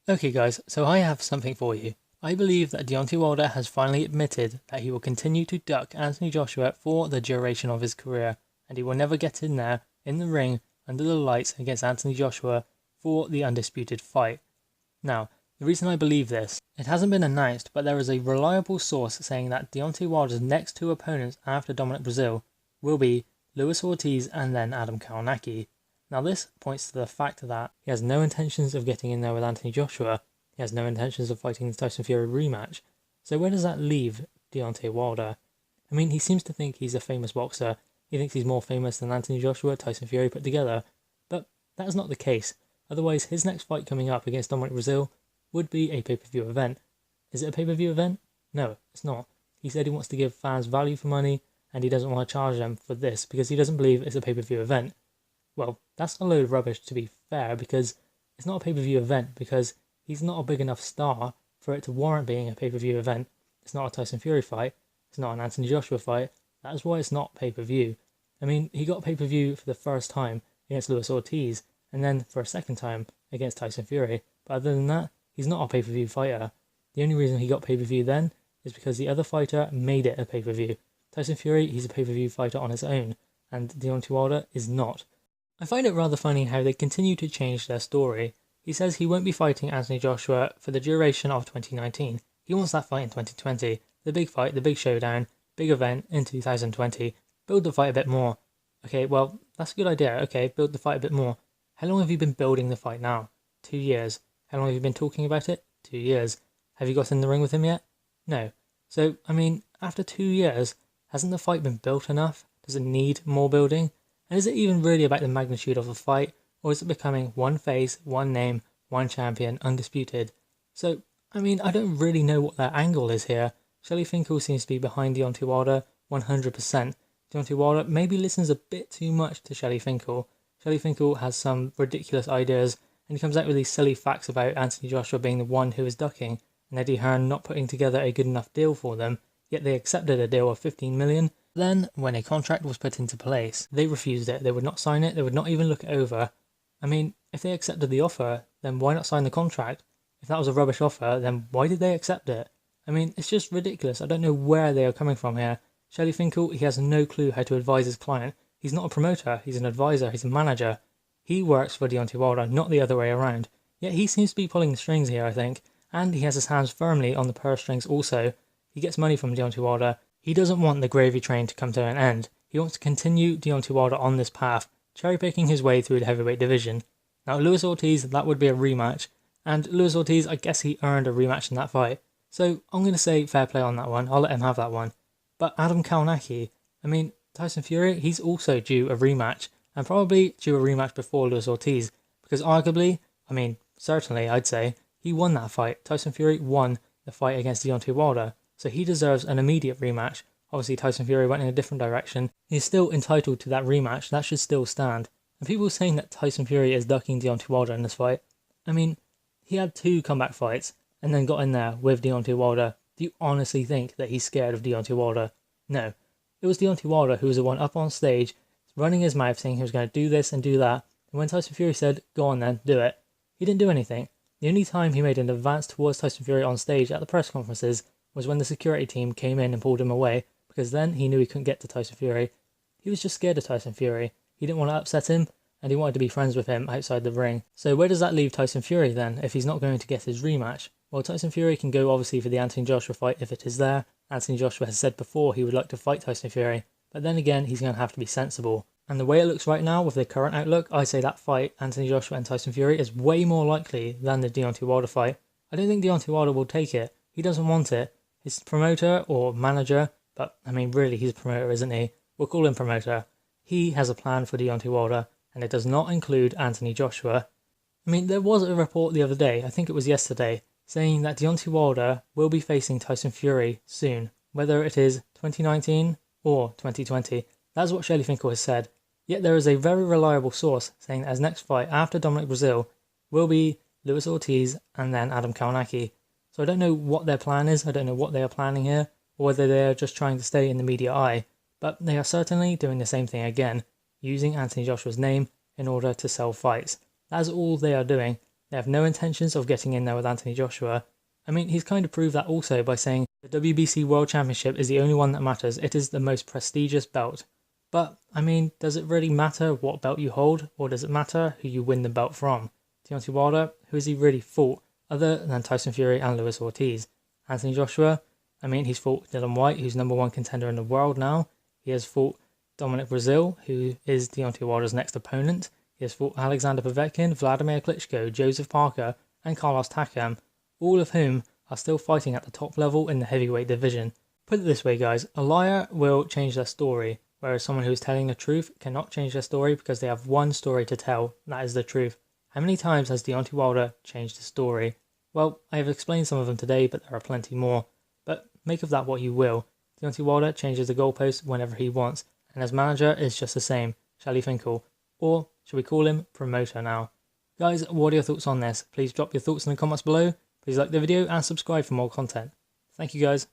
Okay guys, so I have something for you. I believe that Deontay Wilder has finally admitted that he will continue to duck Anthony Joshua for the duration of his career, and he will never get in there, in the ring, under the lights against Anthony Joshua for the undisputed fight. Now, the reason I believe this, it hasn't been announced, but there is a reliable source saying that Deontay Wilder's next two opponents after Dominic Breazeale will be Luis Ortiz and then Adam Kownacki. Now this points to the fact that he has no intentions of getting in there with Anthony Joshua, he has no intentions of fighting the Tyson Fury rematch, so where does that leave Deontay Wilder? I mean, he seems to think he's a famous boxer, he thinks he's more famous than Anthony Joshua, Tyson Fury put together, but that is not the case. Otherwise, his next fight coming up against Dominic Breazeale would be a pay-per-view event. Is it a pay-per-view event? No, it's not. He said he wants to give fans value for money, and he doesn't want to charge them for this because he doesn't believe it's a pay-per-view event. Well, that's a load of rubbish to be fair, because it's not a pay-per-view event because he's not a big enough star for it to warrant being a pay-per-view event. It's not a Tyson Fury fight, it's not an Anthony Joshua fight, that is why it's not pay-per-view. I mean, he got pay-per-view for the first time against Luis Ortiz, and then for a second time against Tyson Fury, but other than that, he's not a pay-per-view fighter. The only reason he got pay-per-view then is because the other fighter made it a pay-per-view. Tyson Fury, he's a pay-per-view fighter on his own, and Deontay Wilder is not. I find it rather funny how they continue to change their story. He says he won't be fighting Anthony Joshua for the duration of 2019. He wants that fight in 2020. The big fight, the big showdown, big event in 2020. Build the fight a bit more. Okay, well, that's a good idea. Okay, build the fight a bit more. How long have you been building the fight now? 2 years. How long have you been talking about it? 2 years. Have you got in the ring with him yet? No. So, I mean, after 2 years, hasn't the fight been built enough? Does it need more building? And is it even really about the magnitude of the fight, or is it becoming one face, one name, one champion, undisputed? So, I mean, I don't really know what their angle is here. Shelley Finkel seems to be behind Deontay Wilder 100%. Deontay Wilder maybe listens a bit too much to Shelley Finkel. Shelley Finkel has some ridiculous ideas, and he comes out with these silly facts about Anthony Joshua being the one who is ducking, and Eddie Hearn not putting together a good enough deal for them, yet they accepted a deal of 15 million. Then, when a contract was put into place, they refused it. They would not sign it. They would not even look it over. I mean, if they accepted the offer, then why not sign the contract? If that was a rubbish offer, then why did they accept it? I mean, it's just ridiculous. I don't know where they are coming from here. Shelley Finkel, he has no clue how to advise his client. He's not a promoter. He's an advisor. He's a manager. He works for Deontay Wilder, not the other way around. Yet he seems to be pulling the strings here, I think. And he has his hands firmly on the purse strings also. He gets money from Deontay Wilder. He doesn't want the gravy train to come to an end. He wants to continue Deontay Wilder on this path, cherry-picking his way through the heavyweight division. Now, Luis Ortiz, that would be a rematch, and Luis Ortiz, I guess he earned a rematch in that fight. So I'm going to say fair play on that one. I'll let him have that one. But Adam Kownacki, I mean, Tyson Fury, he's also due a rematch, and probably due a rematch before Luis Ortiz, because arguably, I mean, certainly I'd say, he won that fight. Tyson Fury won the fight against Deontay Wilder. So he deserves an immediate rematch. Obviously Tyson Fury went in a different direction. He's still entitled to that rematch. That should still stand. And people saying that Tyson Fury is ducking Deontay Wilder in this fight. I mean, he had 2 comeback fights and then got in there with Deontay Wilder. Do you honestly think that he's scared of Deontay Wilder? No. It was Deontay Wilder who was the one up on stage, running his mouth saying he was going to do this and do that. And when Tyson Fury said, go on then, do it, he didn't do anything. The only time he made an advance towards Tyson Fury on stage at the press conferences was when the security team came in and pulled him away, because then he knew he couldn't get to Tyson Fury. He was just scared of Tyson Fury. He didn't want to upset him, and he wanted to be friends with him outside the ring. So where does that leave Tyson Fury then, if he's not going to get his rematch? Well, Tyson Fury can go obviously for the Anthony Joshua fight if it is there. Anthony Joshua has said before he would like to fight Tyson Fury, but then again he's going to have to be sensible. And the way it looks right now with the current outlook, I say that fight, Anthony Joshua and Tyson Fury, is way more likely than the Deontay Wilder fight. I don't think Deontay Wilder will take it. He doesn't want it. His promoter or manager, but I mean really he's a promoter, isn't he? We'll call him promoter. He has a plan for Deontay Wilder, and it does not include Anthony Joshua. I mean, there was a report the other day, I think it was yesterday, saying that Deontay Wilder will be facing Tyson Fury soon, whether it is 2019 or 2020. That's what Shelley Finkel has said. Yet there is a very reliable source saying that his next fight after Dominic Breazeale will be Luis Ortiz and then Adam Kownacki. So I don't know what their plan is, I don't know what they are planning here, or whether they are just trying to stay in the media eye, but they are certainly doing the same thing again, using Anthony Joshua's name in order to sell fights. That is all they are doing. They They have no intentions of getting in there with Anthony Joshua. I mean, he's kind of proved that also by saying the WBC World Championship is the only one that matters. It is the most prestigious belt. But, I mean, does it really matter what belt you hold, or does it matter who you win the belt from? Deontay Wilder, who has he really fought, other than Tyson Fury and Luis Ortiz? Anthony Joshua, I mean, he's fought Dylan White, who's #1 contender in the world now. He has fought Dominic Breazeale, who is Deontay Wilder's next opponent. He has fought Alexander Povetkin, Vladimir Klitschko, Joseph Parker, and Carlos Takam, all of whom are still fighting at the top level in the heavyweight division. Put it this way, guys, a liar will change their story, whereas someone who is telling the truth cannot change their story because they have one story to tell, and that is the truth. How many times has Deontay Wilder changed his story? Well, I have explained some of them today, but there are plenty more. But make of that what you will. Deontay Wilder changes the goalposts whenever he wants, and his manager is just the same, Shelly Finkel. Or should we call him promoter now? Guys, what are your thoughts on this? Please drop your thoughts in the comments below. Please like the video and subscribe for more content. Thank you guys.